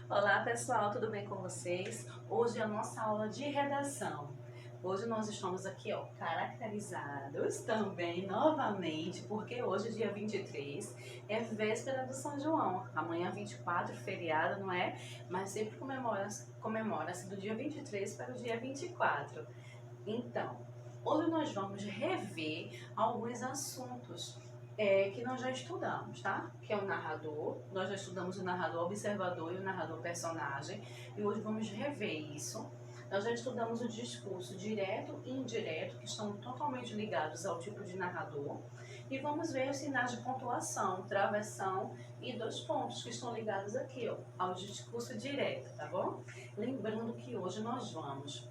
Olá pessoal, tudo bem com vocês? Hoje é a nossa aula de redação. Hoje nós estamos aqui, caracterizados também novamente, porque hoje, dia 23, é véspera do São João. Amanhã, 24, feriado, não é? Mas sempre comemora-se do dia 23 para o dia 24. Então, hoje nós vamos rever alguns assuntos que nós já estudamos, tá? Que é o narrador. Nós já estudamos o narrador observador e o narrador personagem. E hoje vamos rever isso. Nós já estudamos o discurso direto e indireto, que estão totalmente ligados ao tipo de narrador. E vamos ver os sinais de pontuação, travessão e dois pontos que estão ligados aqui, ao discurso direto, tá bom? Lembrando que hoje nós vamos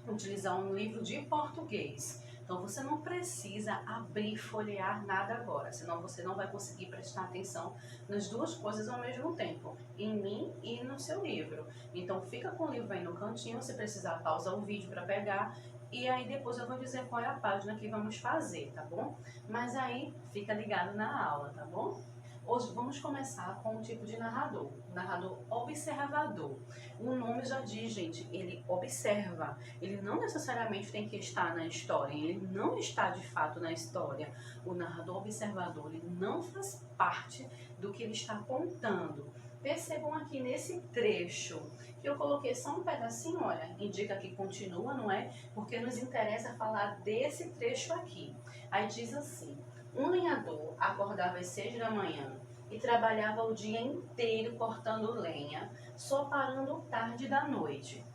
utilizar um livro de português. Então você não precisa abrir e folhear nada agora, senão você não vai conseguir prestar atenção nas duas coisas ao mesmo tempo, em mim e no seu livro. Então fica com o livro aí no cantinho, se precisar pausa o vídeo para pegar, e aí depois eu vou dizer qual é a página que vamos fazer, tá bom? Mas aí fica ligado na aula, tá bom? Hoje vamos começar com o tipo de narrador, narrador observador. O nome já diz, gente, ele observa. Ele não necessariamente tem que estar na história, ele não está de fato na história. O narrador observador, ele não faz parte do que ele está contando. Percebam aqui nesse trecho que eu coloquei só um pedacinho, olha, indica que continua, não é? Porque nos interessa falar desse trecho aqui. Aí diz assim: um lenhador acordava às 6 da manhã e trabalhava o dia inteiro cortando lenha, só parando tarde da noite.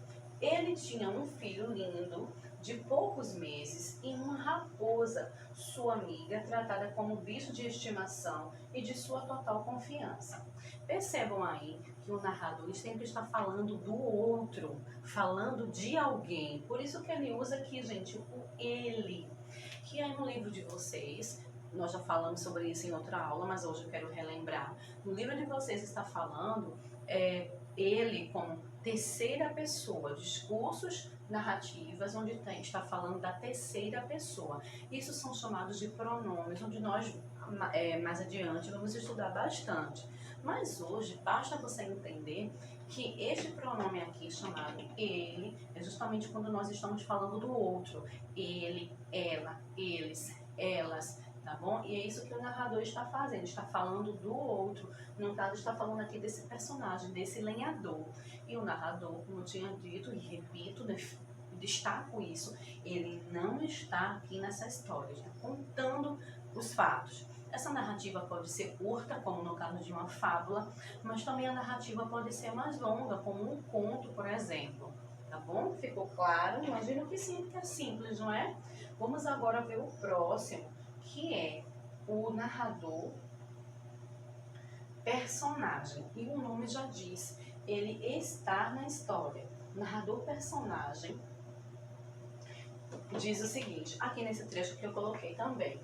Ele tinha um filho lindo, de poucos meses, e uma raposa, sua amiga, tratada como bicho de estimação e de sua total confiança. Percebam aí que o narrador sempre está falando do outro, falando de alguém. Por isso que ele usa aqui, gente, o ele, que aí no livro de vocês, nós já falamos sobre isso em outra aula, mas hoje eu quero relembrar. No livro de vocês está falando ele como terceira pessoa, discursos, narrativas, onde está falando da terceira pessoa. Isso são chamados de pronomes, onde nós mais adiante vamos estudar bastante. Mas hoje basta você entender que este pronome aqui chamado ele é justamente quando nós estamos falando do outro. Ele, ela, eles, elas, tá bom? E é isso que o narrador está fazendo, está falando do outro. No caso, está falando aqui desse personagem, desse lenhador. E o narrador, como eu tinha dito e repito, destaco isso, ele não está aqui nessa história, está contando os fatos. Essa narrativa pode ser curta, como no caso de uma fábula, mas também a narrativa pode ser mais longa, como um conto, por exemplo. Tá bom? Ficou claro? Imagino que sim, que é simples, não é? Vamos agora ver o próximo, que é o narrador personagem. E o nome já diz, ele está na história. Narrador personagem diz o seguinte, aqui nesse trecho que eu coloquei também.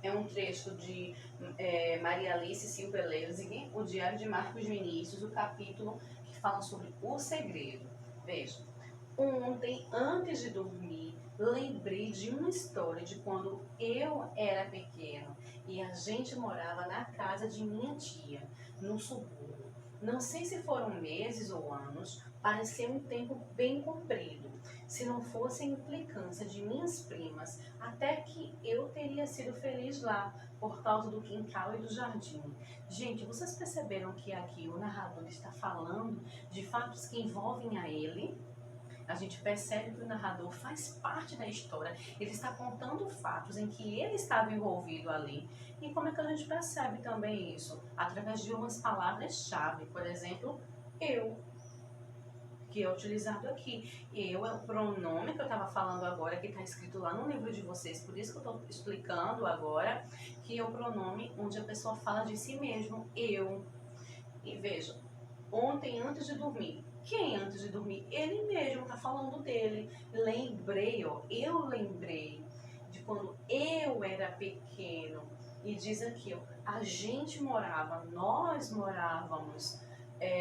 É um trecho de Maria Alice Silva Leuziger, o Diário de Marcos Vinícius, o capítulo que fala sobre o segredo. Veja, ontem, antes de dormir, lembrei de uma história de quando eu era pequeno e a gente morava na casa de minha tia, no subúrbio. Não sei se foram meses ou anos, pareceu um tempo bem comprido. Se não fosse a implicância de minhas primas, até que eu teria sido feliz lá, por causa do quintal e do jardim. Gente, vocês perceberam que aqui o narrador está falando de fatos que envolvem a ele? A gente percebe que o narrador faz parte da história, ele está contando fatos em que ele estava envolvido ali. E como é que a gente percebe também isso? Através de umas palavras-chave, por exemplo, eu, que é utilizado aqui. Eu é o pronome que eu estava falando agora, que está escrito lá no livro de vocês, por isso que eu estou explicando agora, que é o pronome onde a pessoa fala de si mesmo, eu. E veja, ontem antes de dormir, quem antes de dormir? Ele mesmo está falando dele. Lembrei, eu lembrei de quando eu era pequeno. E diz aqui, a gente morava, nós morávamos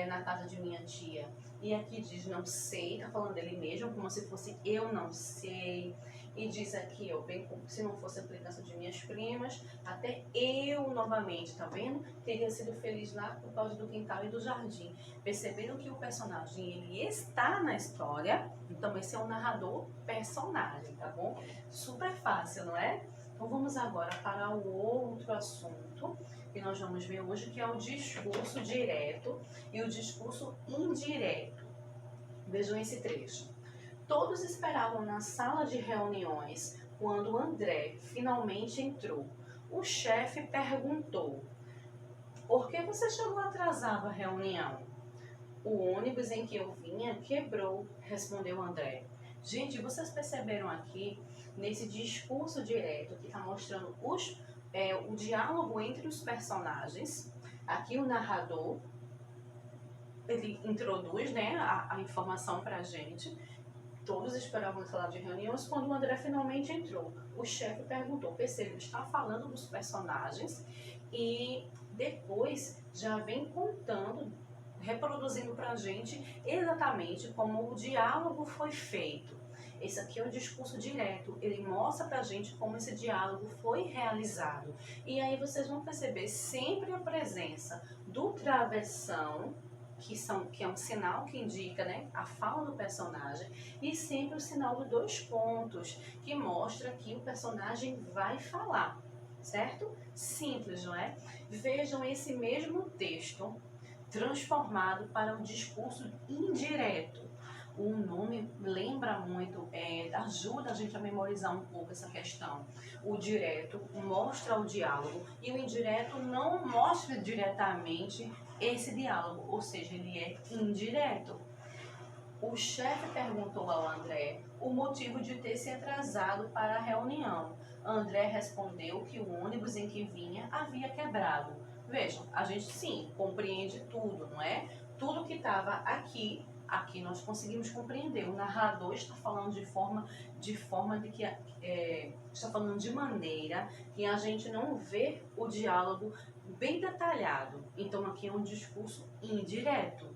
na casa de minha tia. E aqui diz não sei, tá falando dele mesmo, como se fosse eu não sei. E diz aqui, ó, bem como se não fosse a implicância de minhas primas, até eu novamente, tá vendo? Teria sido feliz lá por causa do quintal e do jardim. Perceberam que o personagem, ele está na história, então esse é o narrador personagem, tá bom? Super fácil, não é? Então vamos agora para o outro assunto que nós vamos ver hoje, que é o discurso direto e o discurso indireto. Vejam esse trecho. Todos esperavam na sala de reuniões quando André finalmente entrou. O chefe perguntou: por que você chegou atrasado à reunião? O ônibus em que eu vinha quebrou, respondeu André. Gente, vocês perceberam aqui, nesse discurso direto que está mostrando o diálogo entre os personagens, aqui o narrador, ele introduz, né, a informação para a gente. Todos esperavam na sala de reuniões quando o André finalmente entrou. O chefe perguntou, percebe, ele está falando dos personagens e depois já vem contando, reproduzindo para a gente exatamente como o diálogo foi feito. Esse aqui é o discurso direto, ele mostra para a gente como esse diálogo foi realizado. E aí vocês vão perceber sempre a presença do travessão, que é um sinal que indica, né, a fala do personagem, e sempre o sinal dos 2 pontos, que mostra que o personagem vai falar, certo? Simples, não é? Vejam esse mesmo texto transformado para um discurso indireto. O nome lembra muito, ajuda a gente a memorizar um pouco essa questão. O direto mostra o diálogo e o indireto não mostra diretamente esse diálogo, ou seja, ele é indireto. O chefe perguntou ao André o motivo de ter se atrasado para a reunião. André respondeu que o ônibus em que vinha havia quebrado. Vejam, a gente sim compreende tudo, não é? Tudo que estava aqui nós conseguimos compreender. O narrador está falando de forma de que está falando de maneira que a gente não vê o diálogo bem detalhado. Então aqui é um discurso indireto.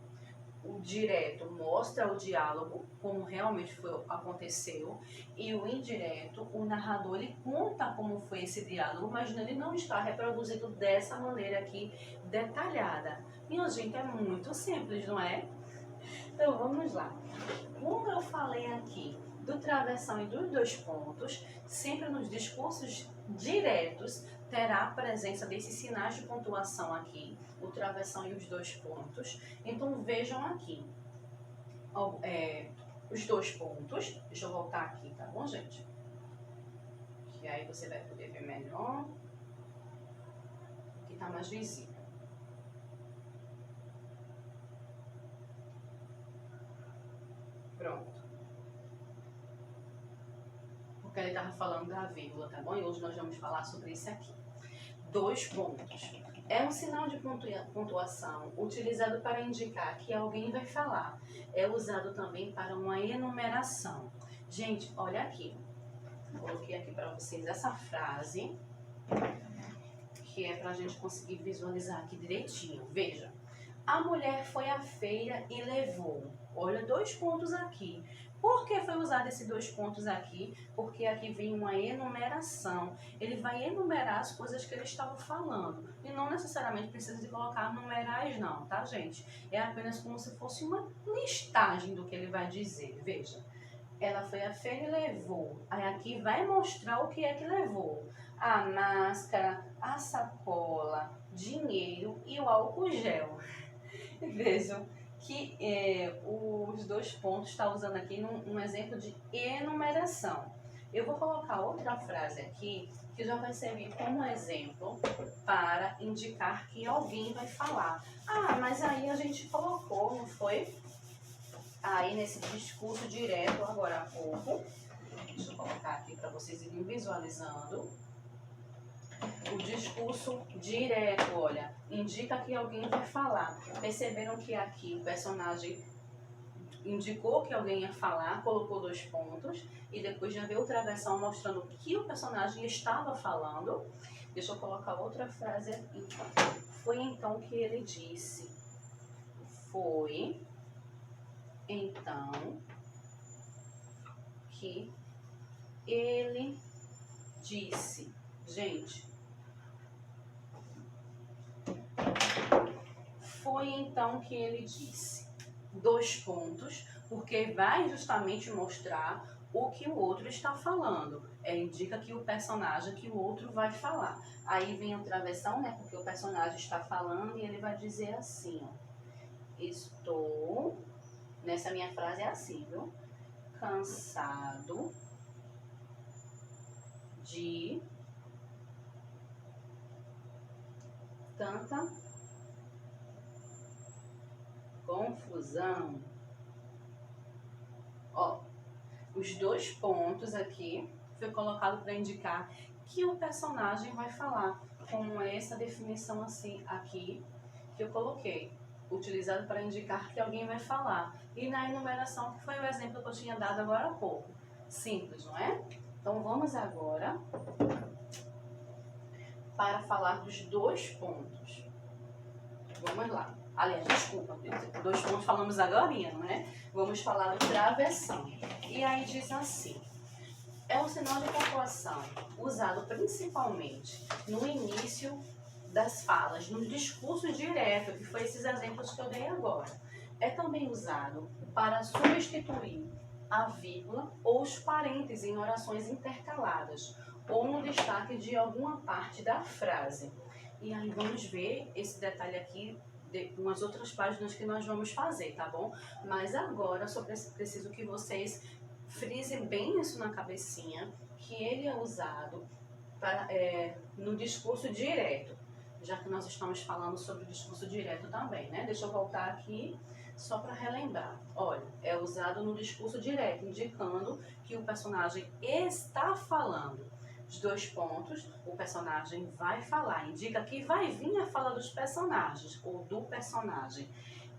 O direto mostra o diálogo, como realmente aconteceu, e o indireto, o narrador, ele conta como foi esse diálogo, mas ele não está reproduzido dessa maneira aqui, detalhada. Minha gente, é muito simples, não é? Então, vamos lá. Como eu falei aqui do travessão e dos 2 pontos, sempre nos discursos diretos terá a presença desses sinais de pontuação aqui, o travessão e os 2 pontos. Então, vejam aqui, os 2 pontos. Deixa eu voltar aqui, tá bom, gente? Que aí você vai poder ver melhor. Aqui tá mais visível. Pronto. Porque ele estava falando da vírgula, tá bom? E hoje nós vamos falar sobre isso aqui. 2 pontos. É um sinal de pontuação utilizado para indicar que alguém vai falar. É usado também para uma enumeração. Gente, olha aqui. Coloquei aqui para vocês essa frase, que é para a gente conseguir visualizar aqui direitinho. Veja. A mulher foi à feira e levou. Olha, 2 pontos aqui. Por que foi usado esses 2 pontos aqui? Porque aqui vem uma enumeração. Ele vai enumerar as coisas que ele estava falando. E não necessariamente precisa de colocar numerais não, tá, gente? É apenas como se fosse uma listagem do que ele vai dizer. Veja. Ela foi à feira e levou. Aí aqui vai mostrar o que é que levou. A máscara, a sacola, dinheiro e o álcool gel. Vejam que os 2 pontos está usando aqui um exemplo de enumeração. Eu vou colocar outra frase aqui que já vai servir como exemplo para indicar que alguém vai falar. Ah, mas aí a gente colocou, não foi? Aí nesse discurso direto agora há pouco. Deixa eu colocar aqui para vocês irem visualizando. O discurso direto, olha, indica que alguém vai falar. Perceberam que aqui o personagem indicou que alguém ia falar, colocou 2 pontos e depois já veio outra versão mostrando que o personagem estava falando. Deixa eu colocar outra frase aqui. Foi então que ele disse. Foi, então, que ele disse. Gente, foi então que ele disse. 2 pontos, porque vai justamente mostrar o que o outro está falando. Indica que o personagem, que o outro vai falar. Aí vem a travessão, né? Porque o personagem está falando e ele vai dizer assim, ó. Estou, nessa minha frase é assim, viu? Cansado de tanta confusão. Ó, os 2 pontos aqui foi colocado para indicar que o personagem vai falar, como essa definição assim aqui que eu coloquei, utilizado para indicar que alguém vai falar. E na enumeração, que foi o exemplo que eu tinha dado agora há pouco. Simples, não é? Então vamos agora para falar dos 2 pontos. Vamos lá. Aliás, desculpa, 2 pontos falamos agora, não é? Vamos falar do travessão. E aí diz assim: é um sinal de pontuação usado principalmente no início das falas, no discurso direto, que foi esses exemplos que eu dei agora. É também usado para substituir a vírgula ou os parênteses em orações intercaladas, ou no destaque de alguma parte da frase. E aí vamos ver esse detalhe aqui de umas outras páginas que nós vamos fazer, tá bom? Mas agora só preciso que vocês frisem bem isso na cabecinha, que ele é usado para, no discurso direto, já que nós estamos falando sobre o discurso direto também, né? Deixa eu voltar aqui só para relembrar. Olha, é usado no discurso direto, indicando que o personagem está falando. Os 2 pontos, o personagem vai falar, indica que vai vir a fala dos personagens, ou do personagem.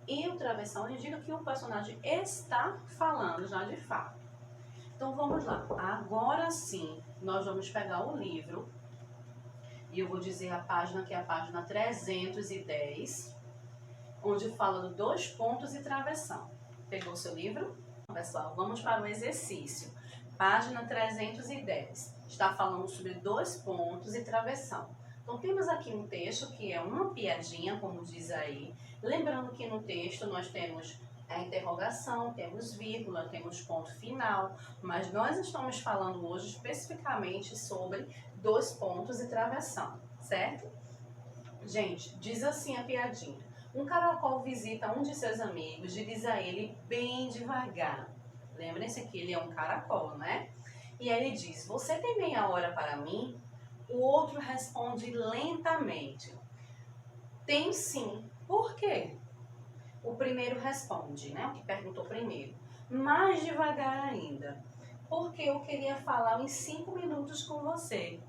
E o travessão indica que o personagem está falando já de fato. Então vamos lá, agora sim, nós vamos pegar o livro e eu vou dizer a página, que é a página 310, onde fala de 2 pontos e travessão. Pegou o seu livro? Pessoal, vamos para o exercício. Página 310, está falando sobre 2 pontos e travessão. Então temos aqui um texto que é uma piadinha, como diz aí. Lembrando que no texto nós temos a interrogação, temos vírgula, temos ponto final, mas nós estamos falando hoje especificamente sobre 2 pontos e travessão, certo? Gente, diz assim a piadinha: um caracol visita um de seus amigos e diz a ele bem devagar. Lembrem-se que ele é um caracol, né? E aí ele diz: você tem meia hora para mim? O outro responde lentamente: tenho sim. Por quê? O primeiro responde, né? O que perguntou primeiro. Mais devagar ainda. Porque eu queria falar em 5 minutos com você.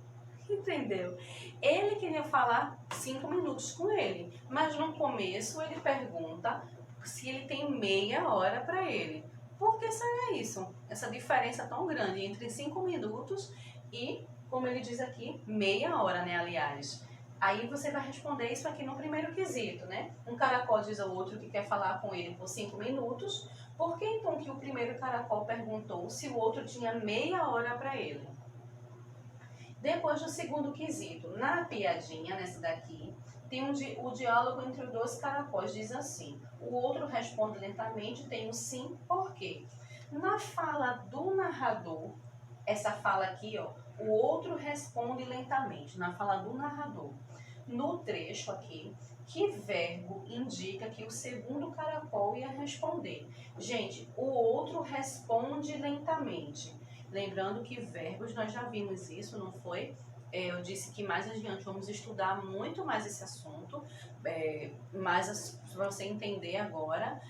Entendeu? Ele queria falar 5 minutos com ele. Mas no começo ele pergunta se ele tem meia hora para ele. Por que será isso? Essa diferença tão grande entre 5 minutos e, como ele diz aqui, meia hora, né? Aliás. Aí você vai responder isso aqui no primeiro quesito, né? Um caracol diz ao outro que quer falar com ele por 5 minutos. Por que então que o primeiro caracol perguntou se o outro tinha meia hora para ele? Depois do segundo quesito, na piadinha, nessa daqui, tem o diálogo entre os 2 caracóis, diz assim: o outro responde lentamente, tem o sim, por quê? Na fala do narrador, essa fala aqui, ó, o outro responde lentamente, na fala do narrador. No trecho aqui, que verbo indica que o segundo caracol ia responder? Gente, o outro responde lentamente. Lembrando que verbos, nós já vimos isso, não foi? Eu disse que mais adiante vamos estudar muito mais esse assunto, mas para você entender agora,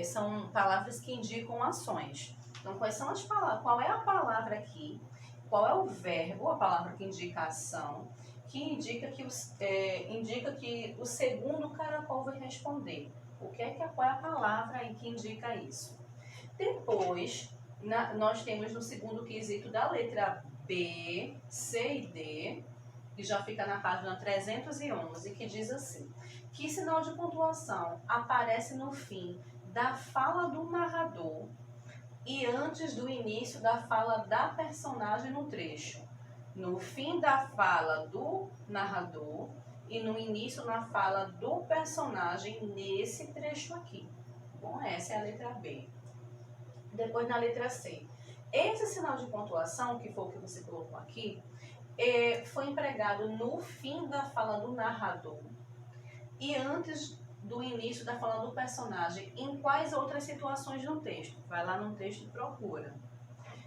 são palavras que indicam ações. Então, quais são as palavras? Qual é a palavra aqui? Qual é o verbo, a palavra que indica a ação, que indica que o segundo caracol vai responder? Qual é a palavra aí que indica isso? Depois, nós temos no segundo quesito da letra B, C e D, que já fica na página 311, que diz assim: Que sinal de pontuação aparece no fim da fala do narrador e antes do início da fala da personagem no trecho? No fim da fala do narrador e no início na fala do personagem nesse trecho aqui. Bom, essa é a letra B. Depois na letra C. Esse sinal de pontuação, que foi o que você colocou aqui, foi empregado no fim da fala do narrador e antes do início da fala do personagem. Em quais outras situações no texto? Vai lá no texto e procura.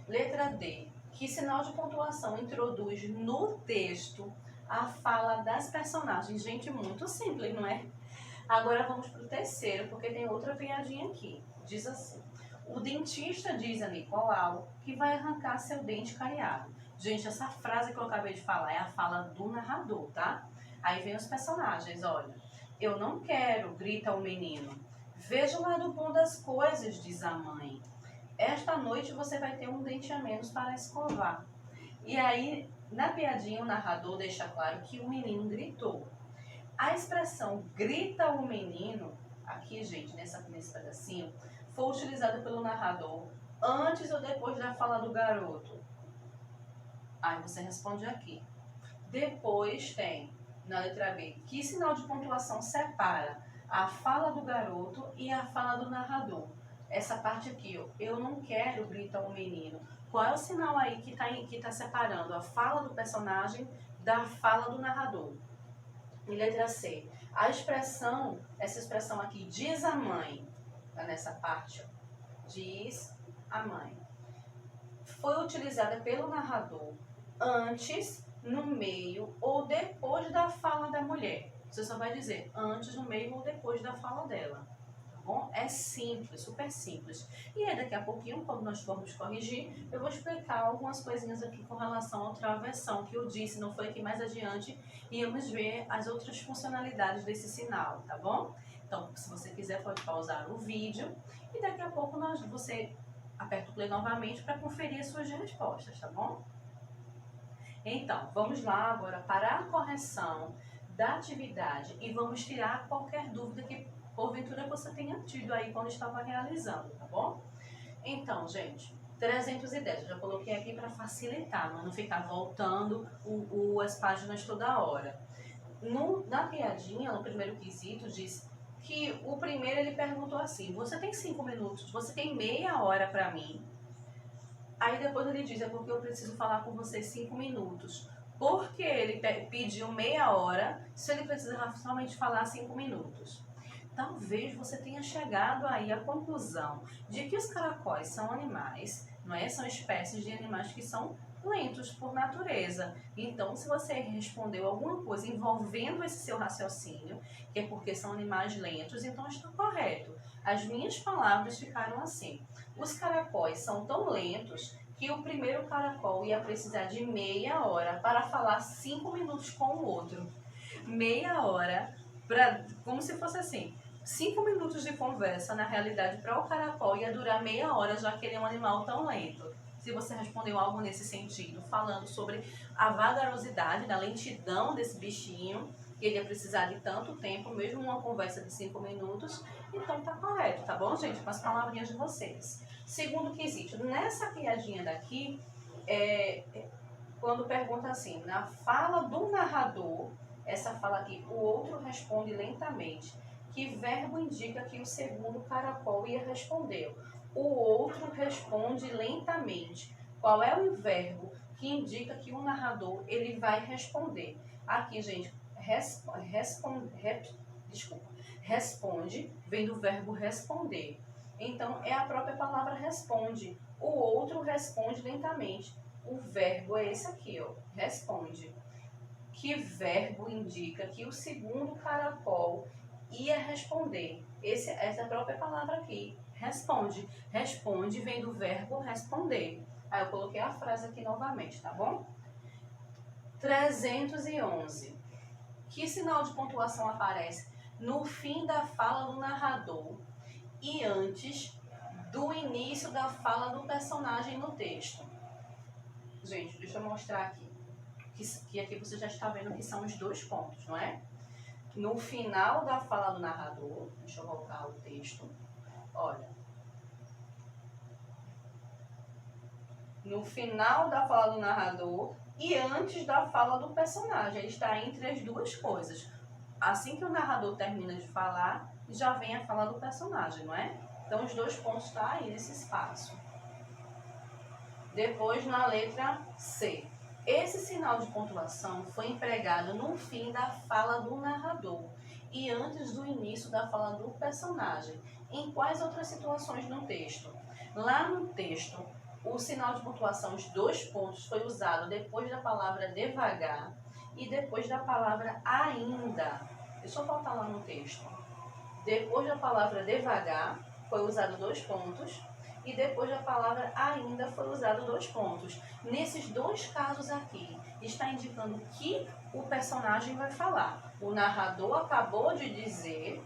Letra D. Que sinal de pontuação introduz no texto a fala das personagens? Gente, muito simples, não é? Agora vamos para o terceiro, porque tem outra piadinha aqui. Diz assim: o dentista diz a Nicolau que vai arrancar seu dente cariado. Gente, essa frase que eu acabei de falar é a fala do narrador, tá? Aí vem os personagens, olha. Eu não quero, grita o menino. Veja o lado bom das coisas, diz a mãe. Esta noite você vai ter um dente a menos para escovar. E aí, na piadinha, o narrador deixa claro que o menino gritou. A expressão grita o menino, aqui, gente, nesse pedacinho, foi utilizada pelo narrador antes ou depois da fala do garoto? Aí você responde aqui. Depois tem, na letra B, que sinal de pontuação separa a fala do garoto e a fala do narrador? Essa parte aqui, ó, eu não quero, grita o menino. Qual é o sinal aí que tá separando a fala do personagem da fala do narrador? Em letra C, essa expressão aqui, diz a mãe, tá nessa parte, ó, diz a mãe, foi utilizada pelo narrador antes, no meio ou depois da fala da mulher. Você só vai dizer antes, no meio ou depois da fala dela. Tá bom? É simples, super simples. E aí, daqui a pouquinho, quando nós formos corrigir, eu vou explicar algumas coisinhas aqui com relação à outra versão que eu disse, não foi aqui mais adiante, e vamos ver as outras funcionalidades desse sinal, tá bom? Então, se você quiser, pode pausar o vídeo e daqui a pouco você aperta o play novamente para conferir as suas respostas, tá bom? Então, vamos lá agora para a correção da atividade e vamos tirar qualquer dúvida que porventura você tenha tido aí quando estava realizando, tá bom? Então, gente, 310, eu já coloquei aqui para facilitar, mas não ficar voltando as páginas toda hora. Na piadinha, no primeiro quesito, diz que o primeiro ele perguntou assim: você tem 5 minutos, você tem meia hora para mim? Aí depois ele diz: é porque eu preciso falar com você 5 minutos. Por que ele pediu meia hora se ele precisa somente falar 5 minutos? Talvez você tenha chegado aí à conclusão de que os caracóis são animais, não é? São espécies de animais que são lentos por natureza. Então, se você respondeu alguma coisa envolvendo esse seu raciocínio, que é porque são animais lentos, então está correto. As minhas palavras ficaram assim: os caracóis são tão lentos que o primeiro caracol ia precisar de meia hora para falar 5 minutos com o outro. Meia hora, como se fosse assim, 5 minutos de conversa, na realidade, para o caracol ia durar meia hora, já que ele é um animal tão lento. Se você respondeu algo nesse sentido, falando sobre a vagarosidade, da lentidão desse bichinho, que ele ia precisar de tanto tempo, mesmo uma conversa de 5 minutos, então tá correto, tá bom, gente? Com as palavrinhas de vocês. Segundo quesito, nessa piadinha daqui, quando pergunta assim, na fala do narrador, essa fala aqui, o outro responde lentamente. Que verbo indica que o segundo caracol ia responder? O outro responde lentamente. Qual é o verbo que indica que o narrador ele vai responder? Aqui, gente, responde vem do verbo responder. Então, é a própria palavra responde. O outro responde lentamente. O verbo é esse aqui, ó, responde. Que verbo indica que o segundo caracol ia responder? Essa própria palavra aqui, responde. Responde vem do verbo responder. Aí eu coloquei a frase aqui novamente, tá bom? 311. Que sinal de pontuação aparece no fim da fala do narrador e antes do início da fala do personagem no texto? Gente, deixa eu mostrar aqui. Que aqui você já está vendo que são os dois pontos, não é? no final da fala do narrador, deixa eu voltar o texto, olha, no final da fala do narrador e antes da fala do personagem, ele está entre as duas coisas. Assim que o narrador termina de falar, já vem a fala do personagem, não é? Então, os dois pontos estão aí nesse espaço. Depois, na letra C. Esse sinal de pontuação foi empregado no fim da fala do narrador e antes do início da fala do personagem. Em quais outras situações no texto? Lá no texto, o sinal de pontuação, os dois pontos, foi usado depois da palavra devagar e depois da palavra ainda. Deixa eu voltar lá no texto. Depois da palavra devagar, foi usado dois pontos. E depois da palavra ainda foi usado dois pontos. Nesses dois casos aqui, está indicando que o personagem vai falar. O narrador acabou de dizer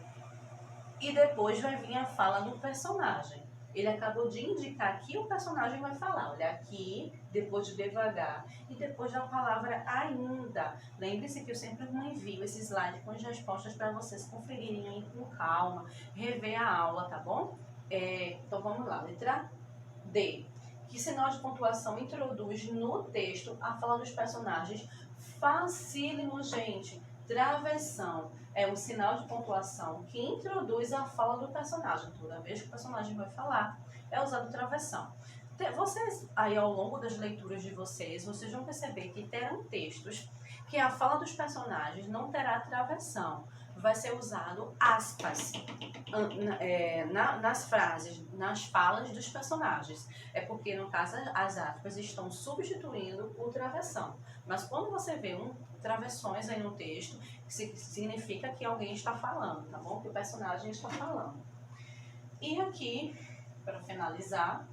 e depois vai vir a fala do personagem. Ele acabou de indicar que o personagem vai falar. Olha aqui, depois de devagar e depois da palavra ainda. Lembre-se que eu sempre envio esse slide com as respostas para vocês conferirem aí com calma, rever a aula, tá bom? Então vamos lá, letra D. Que sinal de pontuação introduz no texto a fala dos personagens? Facílimo, gente. Travessão é um sinal de pontuação que introduz a fala do personagem. Toda vez que o personagem vai falar, é usado travessão. Vocês, aí ao longo das leituras de vocês vão perceber que terão textos que a fala dos personagens não terá travessão. Vai ser usado aspas nas frases, nas falas dos personagens. É porque, no caso, as aspas estão substituindo o travessão. Mas quando você vê travessões aí no texto, significa que alguém está falando, tá bom? Que o personagem está falando. E aqui, para finalizar,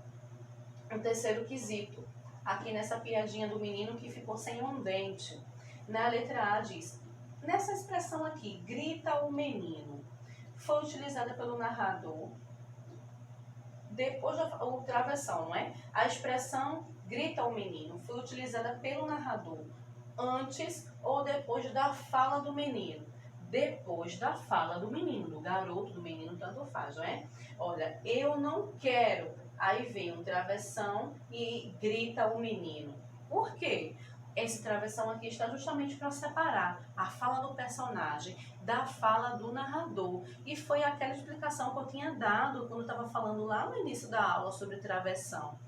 o terceiro quesito. Aqui nessa piadinha do menino que ficou sem um dente. Na letra A diz: nessa expressão aqui, grita o menino, foi utilizada pelo narrador depois o travessão, não é? A expressão grita o menino foi utilizada pelo narrador antes ou depois da fala do menino? Depois da fala do menino, do garoto, do menino, tanto faz, não é? Olha, eu não quero. Aí vem um travessão e grita o menino. Por quê? Esse travessão aqui está justamente para separar a fala do personagem da fala do narrador. E foi aquela explicação que eu tinha dado quando eu estava falando lá no início da aula sobre travessão.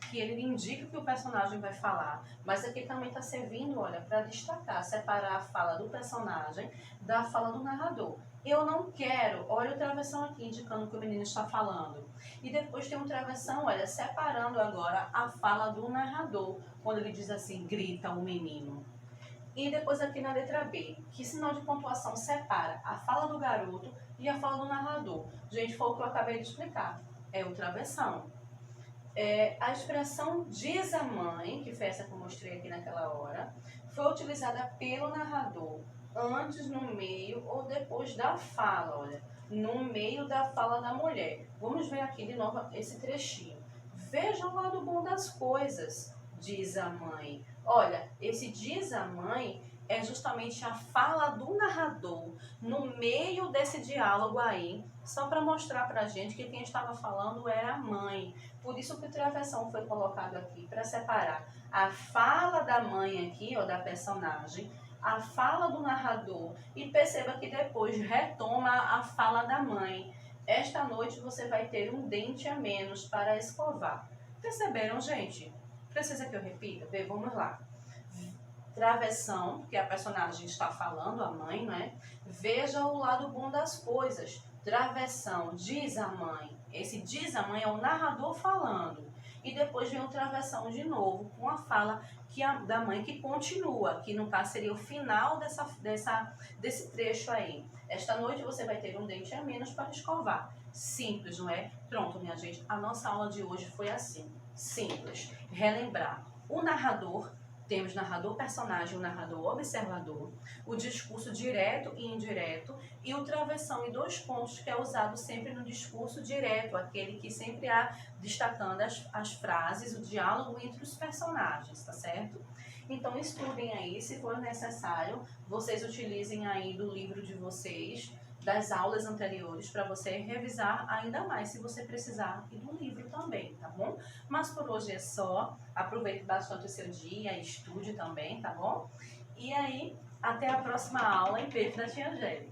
Que ele indica que o personagem vai falar. Mas aqui também está servindo, olha, para destacar, separar a fala do personagem da fala do narrador. Eu não quero, olha o travessão aqui indicando que o menino está falando. E depois tem um travessão, olha, separando agora a fala do narrador, quando ele diz assim, grita o menino. E depois aqui na letra B, que sinal de pontuação separa a fala do garoto e a fala do narrador? Gente, foi o que eu acabei de explicar, é o travessão. A expressão diz a mãe, que foi essa que eu mostrei aqui naquela hora, foi utilizada pelo narrador antes, no meio ou depois da fala, olha, no meio da fala da mulher. Vamos ver aqui de novo esse trechinho. Veja o lado bom das coisas, diz a mãe. Olha, esse diz a mãe é justamente a fala do narrador no meio desse diálogo aí, só para mostrar para a gente que quem estava falando era a mãe. Por isso que o travessão foi colocado aqui, para separar a fala da mãe aqui, ó, da personagem, a fala do narrador, e perceba que depois retoma a fala da mãe. Esta noite você vai ter um dente a menos para escovar. Perceberam, gente? Precisa que eu repita? Vê, vamos lá. Travessão, que a personagem está falando, a mãe, né? Veja o lado bom das coisas. Travessão, diz a mãe. Esse diz a mãe é o narrador falando. E depois vem o travessão de novo, com a fala da mãe que continua, que no caso seria o final desse trecho aí. Esta noite você vai ter um dente a menos para escovar. Simples, não é? Pronto, minha gente, a nossa aula de hoje foi assim. Simples. Relembrar. O narrador, temos narrador personagem, o narrador observador, o discurso direto e indireto e o travessão em dois pontos, que é usado sempre no discurso direto, aquele que sempre há destacando as frases, o diálogo entre os personagens, tá certo? Então estudem aí, se for necessário, vocês utilizem aí do livro de vocês, das aulas anteriores, para você revisar ainda mais, se você precisar, e do livro também, tá bom? Mas por hoje é só, aproveite bastante o seu dia, estude também, tá bom? E aí, até a próxima aula, em beijo da tia Angélica.